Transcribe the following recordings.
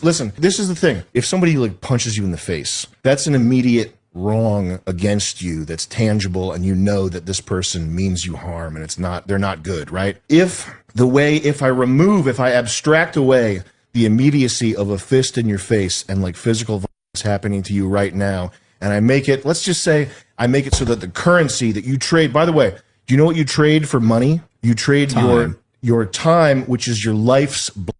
Listen, this is the thing. If somebody like punches you in the face, that's an immediate wrong against you that's tangible, and you know that this person means you harm and they're not good, right? If I abstract away the immediacy of a fist in your face and like physical violence happening to you right now, and I make it, let's just say I make it so that the currency that you trade, by the way, do you know what you trade for money? You trade your time, which is your life's blood.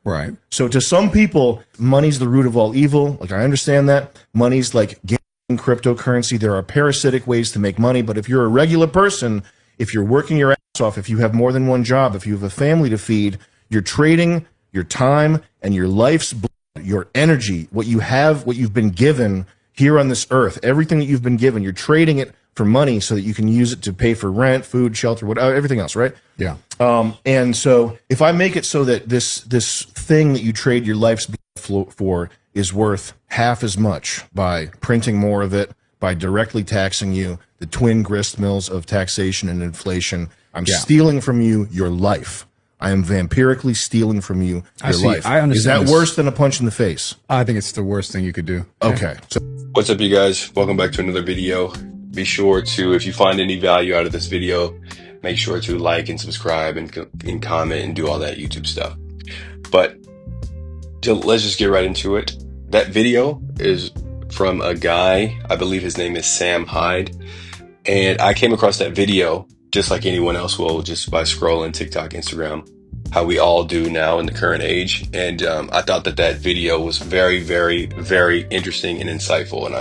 Right. So to some people, money's the root of all evil. Like, I understand that. Money's like gambling, cryptocurrency. There are parasitic ways to make money. But if you're a regular person, if you're working your ass off, if you have more than one job, if you have a family to feed, you're trading your time and your life's blood, your energy, what you've been given here on this earth, everything that you've been given, you're trading it for money so that you can use it to pay for rent, food, shelter, whatever, everything else, right? Yeah. And so if I make it so that this thing that you trade your life's blood for is worth half as much by printing more of it, by directly taxing you, the twin grist mills of taxation and inflation, I'm stealing from you your life. I am vampirically stealing from you your life. I understand. Is that worse than a punch in the face? I think it's the worst thing you could do. Okay. So, what's up, you guys? Welcome back to another video. Be sure to, if you find any value out of this video, make sure to like and subscribe and comment and do all that YouTube stuff. But let's just get right into it. That video is from a guy, I believe his name is Sam Hyde. And I came across that video just like anyone else will, just by scrolling TikTok, Instagram, how we all do now in the current age. And I thought that video was very, very, very interesting and insightful. And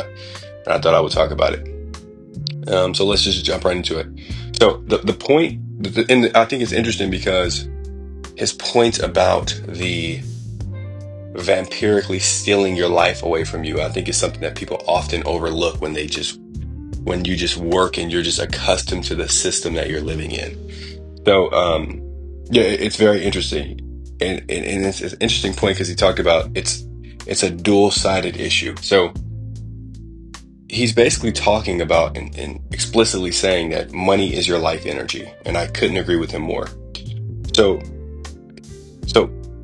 I thought I would talk about it. So let's just jump right into it. So the point, and I think it's interesting because his point about the vampirically stealing your life away from you, I think is something that people often overlook when you just work and you're just accustomed to the system that you're living in. So, yeah, it's very interesting. And it's an interesting point because he talked about it's a dual-sided issue. So he's basically talking about and explicitly saying that money is your life energy. And I couldn't agree with him more. So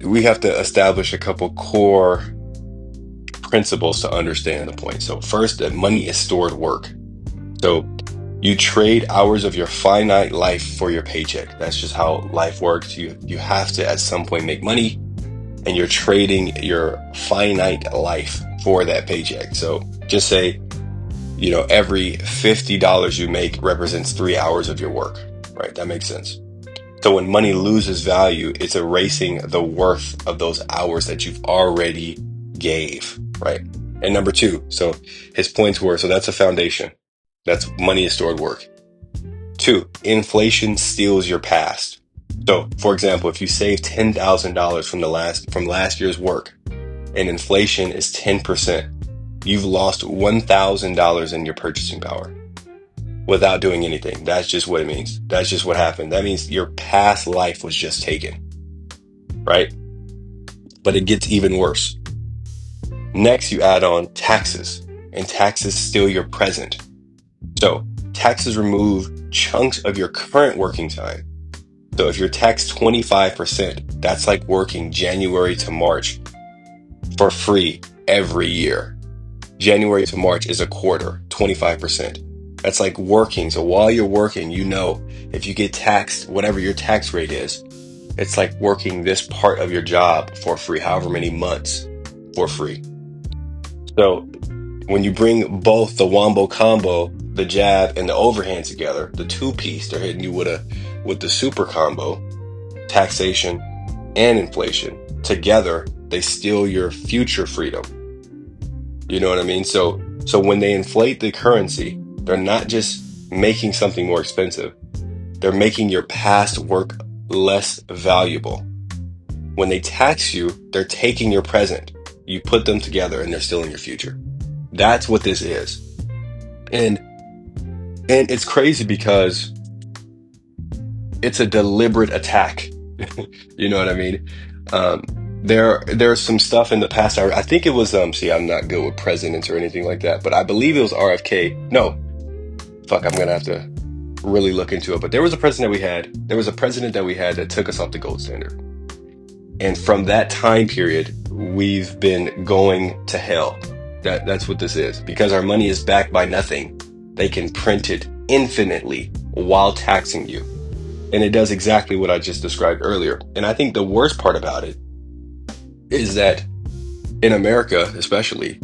we have to establish a couple core principles to understand the point. So first, that money is stored work. So you trade hours of your finite life for your paycheck. That's just how life works. You have to at some point make money, and you're trading your finite life for that paycheck. So just say, every $50 you make represents 3 hours of your work, right? That makes sense. So when money loses value, it's erasing the worth of those hours that you've already gave, right? And number two, so his points were, so that's a foundation. That's money is stored work. 2, inflation steals your past. So, for example, if you save $10,000 from last year's work, and inflation is 10%, you've lost $1,000 in your purchasing power without doing anything. That's just what it means. That's just what happened. That means your past life was just taken, right? But it gets even worse. Next, you add on taxes, and taxes steal your present. So taxes remove chunks of your current working time. So if you're taxed 25%, that's like working January to March for free every year. January to March is a quarter, 25%. That's like working. So while you're working, if you get taxed, whatever your tax rate is, it's like working this part of your job for free, however many months for free. So when you bring both the wombo combo, the jab and the overhand together, the two-piece, they're hitting you with the super combo, taxation and inflation. Together, they steal your future freedom. You know what I mean? So when they inflate the currency, they're not just making something more expensive. They're making your past work less valuable. When they tax you, they're taking your present. You put them together and they're stealing your future. That's what this is. And it's crazy because it's a deliberate attack. You know what I mean? There's some stuff in the past. I think it was, I'm not good with presidents or anything like that, but I believe it was RFK. No, I'm going to have to really look into it. But there was a president that we had that took us off the gold standard. And from that time period, we've been going to hell. That's what this is. Because our money is backed by nothing, they can print it infinitely while taxing you. And it does exactly what I just described earlier. And I think the worst part about it is that in America, especially,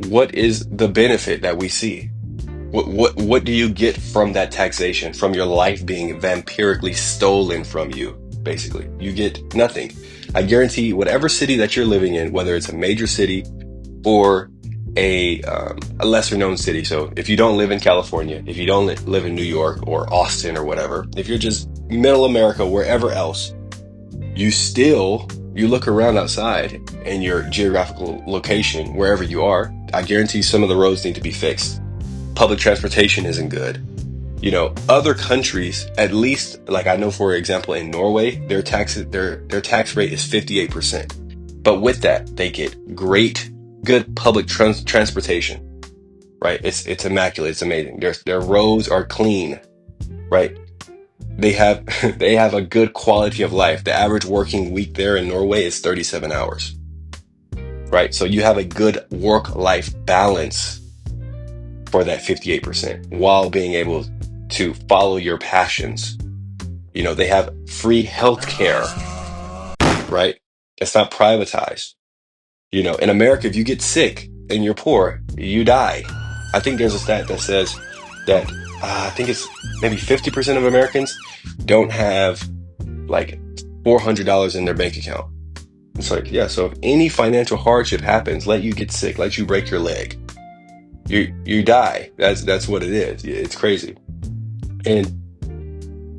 what is the benefit that we see? What do you get from that taxation, from your life being vampirically stolen from you? Basically, you get nothing. I guarantee whatever city that you're living in, whether it's a major city or a lesser known city. So if you don't live in California, if you don't live in New York or Austin or whatever, if you're just middle America, wherever else, you look around outside in your geographical location, wherever you are, I guarantee some of the roads need to be fixed. Public transportation isn't good. You know, other countries, at least, like I know, for example, in Norway, their tax rate is 58%. But with that, they get good public transportation, right? It's immaculate. It's amazing. Their roads are clean, right? They have a good quality of life. The average working week there in Norway is 37 hours, right? So you have a good work-life balance for that 58% while being able to follow your passions. You know, they have free health care, right? It's not privatized. You know, in America, if you get sick and you're poor, you die. I think there's a stat that says that I think it's maybe 50% of Americans don't have like $400 in their bank account. It's like, yeah, so if any financial hardship happens, let you get sick, let you break your leg, you die. That's what it is. It's crazy. And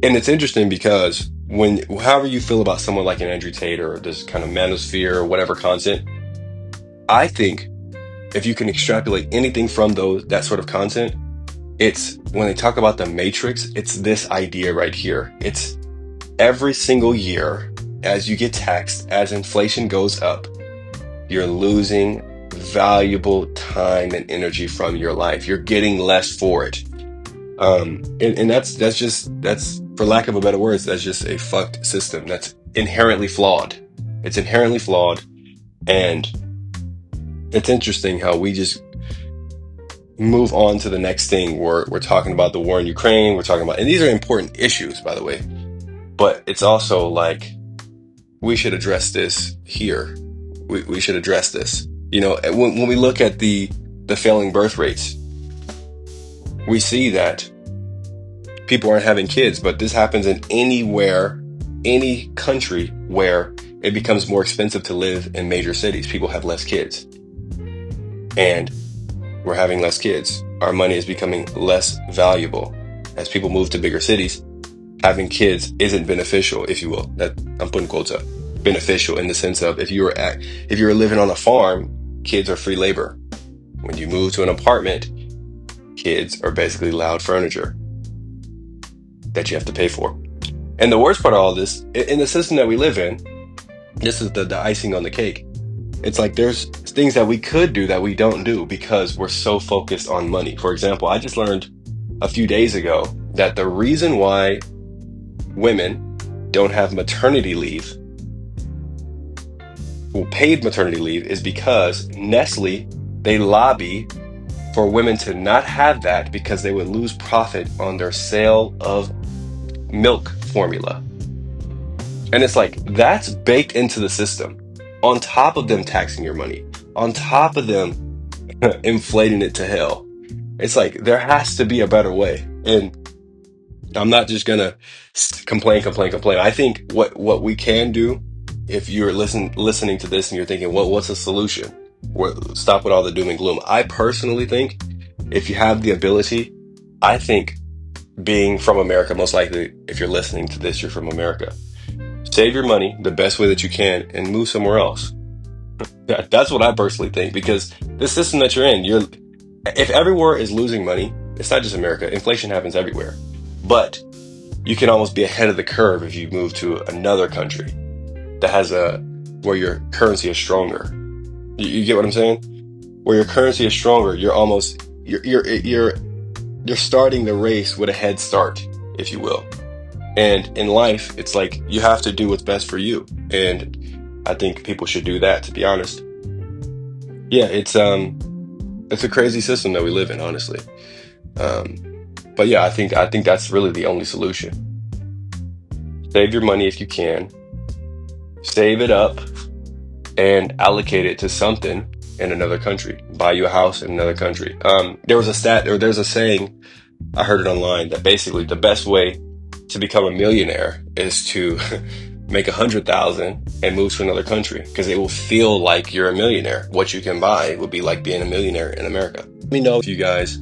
it's interesting because however you feel about someone like an Andrew Tate or this kind of manosphere or whatever content, I think if you can extrapolate anything from that sort of content, it's when they talk about the matrix, it's this idea right here. It's every single year as you get taxed, as inflation goes up, you're losing valuable time and energy from your life. You're getting less for it. And that's for lack of a better words, that's just a fucked system. That's inherently flawed. It's inherently flawed. And it's interesting how we just move on to the next thing. We're talking about the war in Ukraine. We're talking about, and these are important issues, by the way, but it's also like, we should address this here. We should address this. You know, when we look at the failing birth rates, we see that people aren't having kids, but this happens in any country where it becomes more expensive to live in major cities. People have less kids. And we're having less kids. Our money is becoming less valuable. As people move to bigger cities, having kids isn't beneficial, if you will. That I'm putting quotes up. Beneficial in the sense of if you were living on a farm, kids are free labor. When you move to an apartment, kids are basically loud furniture that you have to pay for. And the worst part of all this, in the system that we live in, this is the icing on the cake. It's like there's things that we could do that we don't do because we're so focused on money. For example, I just learned a few days ago that the reason why women don't have maternity leave, paid maternity leave, is because Nestle, they lobby for women to not have that because they would lose profit on their sale of milk formula. And it's like, that's baked into the system. On top of them taxing your money, on top of them inflating it to hell. It's like, there has to be a better way. And I'm not just gonna complain. I think what we can do, if you're listening to this and you're thinking, what's the solution? Stop with all the doom and gloom. I personally think if you have the ability, I think being from America, most likely if you're listening to this, you're from America. Save your money the best way that you can and move somewhere else. That's what I personally think, because the system that you're in, if everywhere is losing money, it's not just America. Inflation happens everywhere. But you can almost be ahead of the curve if you move to another country that has where your currency is stronger. You get what I'm saying? Where your currency is stronger, you're starting the race with a head start, if you will. And in life, it's like you have to do what's best for you. And I think people should do that, to be honest. Yeah, it's a crazy system that we live in, honestly. But yeah, I think that's really the only solution. Save your money if you can. Save it up and allocate it to something in another country. Buy you a house in another country. There was a stat, or there's a saying, I heard it online, that basically the best way to become a millionaire is to make 100,000 and move to another country, because it will feel like you're a millionaire. What you can buy would be like being a millionaire in America. Let me know if you guys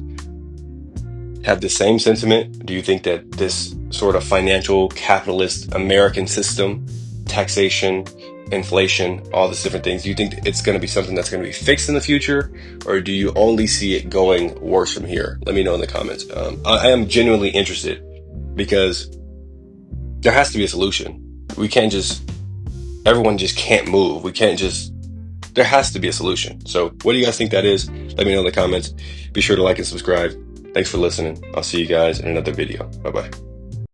have the same sentiment. Do you think that this sort of financial capitalist American system, taxation, inflation, all these different things, do you think it's going to be something that's going to be fixed in the future, or do you only see it going worse from here? Let me know in the comments. I am genuinely interested, because there has to be a solution. We can't just, everyone just can't move. We can't just, there has to be a solution. So what do you guys think that is? Let me know in the comments. Be sure to like and subscribe. Thanks for listening. I'll see you guys in another video. Bye-bye.